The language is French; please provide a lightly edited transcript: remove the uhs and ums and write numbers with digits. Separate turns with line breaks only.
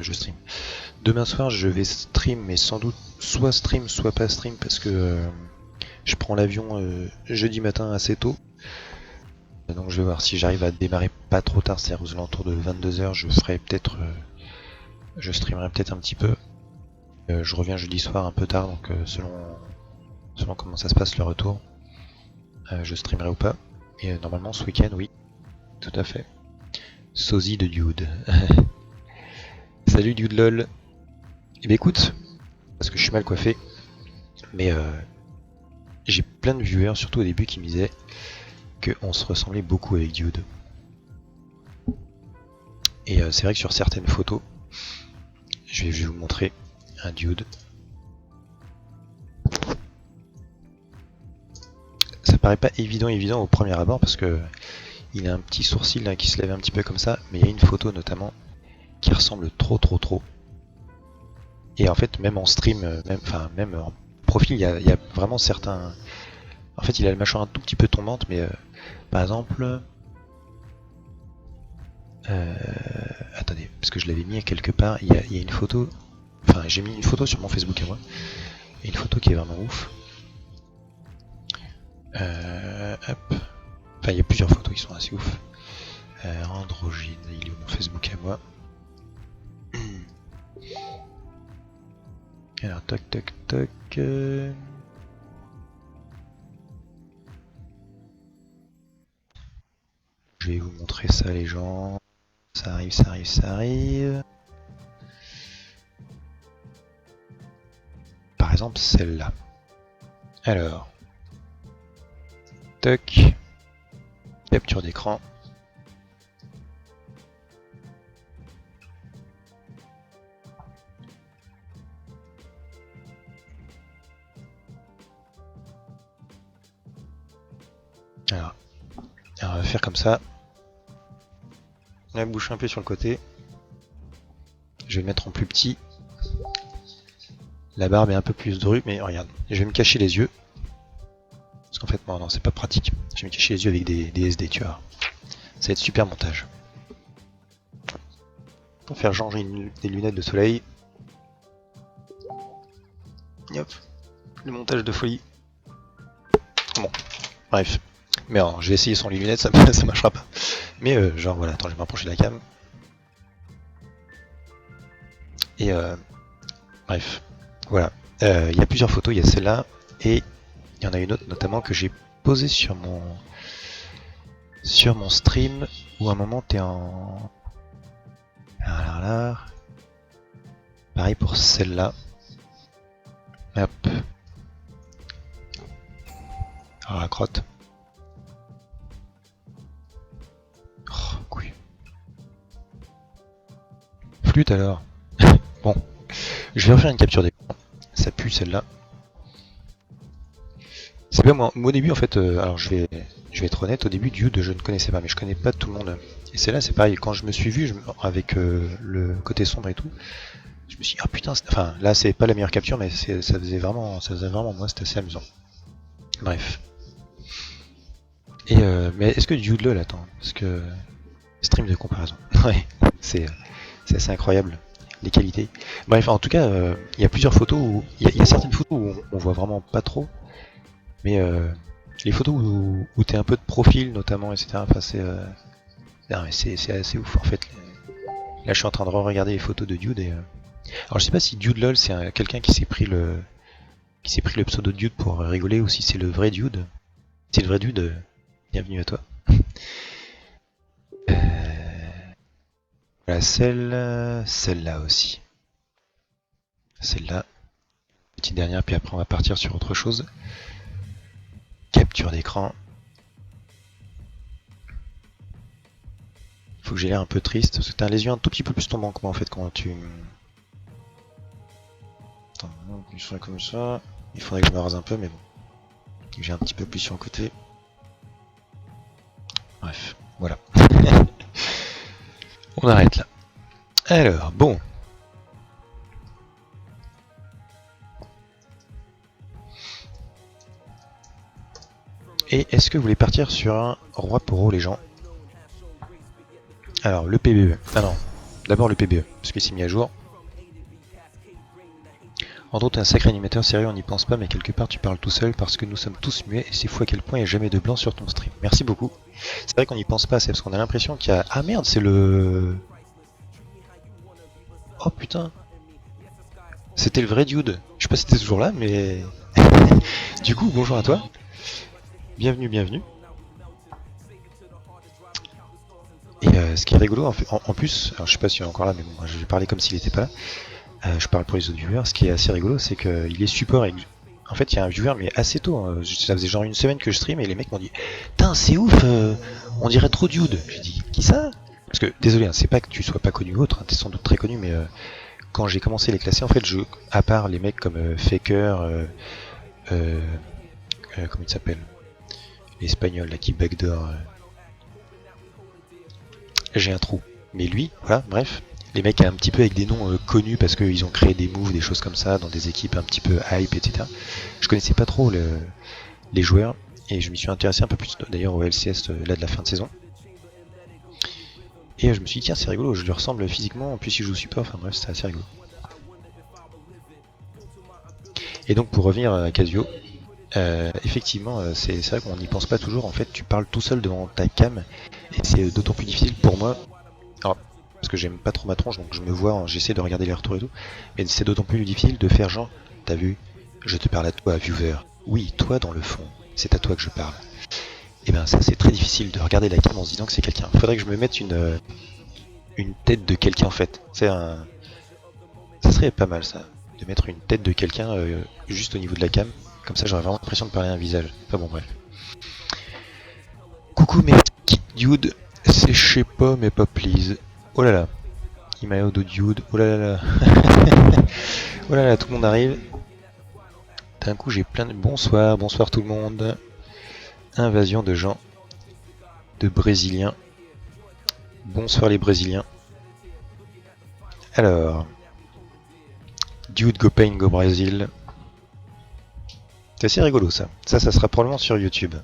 je stream. Demain soir, je vais stream, mais sans doute soit stream, soit pas stream, parce que je prends l'avion jeudi matin assez tôt. Donc je vais voir si j'arrive à démarrer pas trop tard, c'est-à-dire aux alentours de 22h, je ferai peut-être, je streamerai peut-être un petit peu. Je reviens jeudi soir un peu tard, donc selon comment ça se passe le retour, je streamerai ou pas. Et normalement ce week-end, oui, tout à fait. Sosie de Dude. Salut Dude lol. Eh bien écoute, parce que je suis mal coiffé, mais j'ai plein de viewers, surtout au début, qui me disaient qu'on se ressemblait beaucoup avec Dude. Et c'est vrai que sur certaines photos, je vais vous montrer un Dude. Ça paraît pas évident au premier abord parce que il a un petit sourcil là, qui se lève un petit peu comme ça, mais il y a une photo notamment qui ressemble trop. Et en fait, même en stream, même en profil, il y a vraiment certains. En fait, il a le mâchoire un tout petit peu tombante, mais par exemple, attendez, parce que je l'avais mis quelque part, il y a une photo. Enfin, j'ai mis une photo sur mon Facebook à moi, et une photo qui est vraiment ouf. Hop. Enfin, il y a plusieurs photos qui sont assez ouf. Androgyne, il est où mon Facebook à moi? Alors, toc. Je vais vous montrer ça, les gens. Ça arrive. Par exemple, celle-là. Alors, toc. Capture d'écran. Alors, on va faire comme ça. La bouche un peu sur le côté. Je vais le mettre en plus petit. La barbe est un peu plus drue, mais regarde, je vais me cacher les yeux. Parce qu'en fait, non, c'est pas pratique. Je vais me cacher les yeux avec des SD, tu vois. Ça va être super montage. Pour faire genre des lunettes de soleil. Hop, le montage de folie. Bon, bref. Mais alors, je vais essayer sans les lunettes, ça marchera pas. Mais genre voilà, attends, je vais m'approcher de la cam. Et bref, voilà. Il y a plusieurs photos, il y a celle-là, et il y en a une autre notamment que j'ai posée sur mon stream, où à un moment t'es en... Alors là... Pareil pour celle-là. Hop. Alors la crotte. Oh, couille. Flûte alors. Bon. Je vais refaire une capture d'écran. Ça pue celle-là. C'est pas moi. Moi au début en fait, alors je vais être honnête, au début Dude je ne connaissais pas, mais je connais pas tout le monde. Et celle-là c'est pareil, quand je me suis vu avec le côté sombre et tout, je me suis dit, ah putain, enfin là c'est pas la meilleure capture, mais ça faisait vraiment moi, c'était assez amusant. Bref. Et mais est-ce que Dude LOL, attends, parce que stream de comparaison. Ouais, c'est assez incroyable les qualités. Bref, en tout cas, il y a plusieurs photos où il y a certaines photos où on voit vraiment pas trop, mais les photos où t'es un peu de profil notamment, etc. Enfin, c'est assez ouf en fait. Là, je suis en train de regarder les photos de Dude et alors je sais pas si Dude LOL c'est quelqu'un qui s'est pris le pseudo Dude pour rigoler ou si c'est le vrai Dude. Si c'est le vrai Dude, bienvenue à toi. Voilà celle-là aussi. Celle-là, petite dernière, puis après on va partir sur autre chose. Capture d'écran. Faut que j'ai l'air un peu triste, parce que t'as les yeux un tout petit peu plus tombants que moi en fait quand tu... Attends, je serais comme ça. Il faudrait que je me rase un peu, mais bon. J'ai un petit peu plus sur le côté. Bref, voilà. On arrête là. Alors, bon. Et est-ce que vous voulez partir sur un roi pour les gens? Alors, le PBE. Ah non. D'abord le PBE, parce qu'il s'est mis à jour. Entre autres, un sacré animateur, sérieux, on n'y pense pas, mais quelque part tu parles tout seul parce que nous sommes tous muets et c'est fou à quel point il n'y a jamais de blanc sur ton stream. Merci beaucoup. C'est vrai qu'on n'y pense pas, c'est parce qu'on a l'impression qu'il y a... Ah merde, c'est le... Oh putain. C'était le vrai dude. Je sais pas si t'es toujours là, mais... Du coup, bonjour à toi. Bienvenue, bienvenue. Et ce qui est rigolo, en plus, alors je sais pas s'il est encore là, mais bon, je vais parler comme s'il était pas là. Je parle pour les autres viewers. Ce qui est assez rigolo, c'est qu'il est support. En fait, il y a un viewer, mais assez tôt. Hein. Ça faisait genre une semaine que je stream et les mecs m'ont dit putain, c'est ouf, on dirait trop dude. J'ai dit qui ça? Parce que, désolé, hein, c'est pas que tu sois pas connu ou autre, hein, t'es sans doute très connu, mais quand j'ai commencé à les classer, en fait, à part les mecs comme Faker, comment il s'appelle? L'espagnol là qui backdoor. J'ai un trou. Mais lui, voilà, bref. Les mecs un petit peu avec des noms connus parce qu'ils ont créé des moves, des choses comme ça, dans des équipes un petit peu hype, etc. Je connaissais pas trop les joueurs et je m'y suis intéressé un peu plus d'ailleurs au LCS là de la fin de saison. Et je me suis dit tiens c'est rigolo, je lui ressemble physiquement, en plus il joue support, enfin bref c'était assez rigolo. Et donc pour revenir à Casio, effectivement c'est vrai qu'on n'y pense pas toujours, en fait tu parles tout seul devant ta cam et c'est d'autant plus difficile pour moi. Alors, parce que j'aime pas trop ma tronche, donc je me vois, j'essaie de regarder les retours et tout, mais c'est d'autant plus difficile de faire genre, t'as vu, je te parle à toi, viewer. Oui, toi dans le fond, c'est à toi que je parle. Et ben ça c'est très difficile de regarder la cam en se disant que c'est quelqu'un. Faudrait que je me mette une tête de quelqu'un en fait. Ça serait pas mal ça, de mettre une tête de quelqu'un juste au niveau de la cam. Comme ça j'aurais vraiment l'impression de parler à un visage. Enfin bon bref. Coucou mes petits dudes, c'est je sais pas mais pas please. Oh là là. Imaeo de dude, oh là là là. Oh là là, tout le monde arrive. D'un coup j'ai plein de... Bonsoir, bonsoir tout le monde. Invasion de gens. De Brésiliens. Bonsoir les Brésiliens. Alors... Dude go pain go Brésil. C'est assez rigolo ça. Ça sera probablement sur YouTube.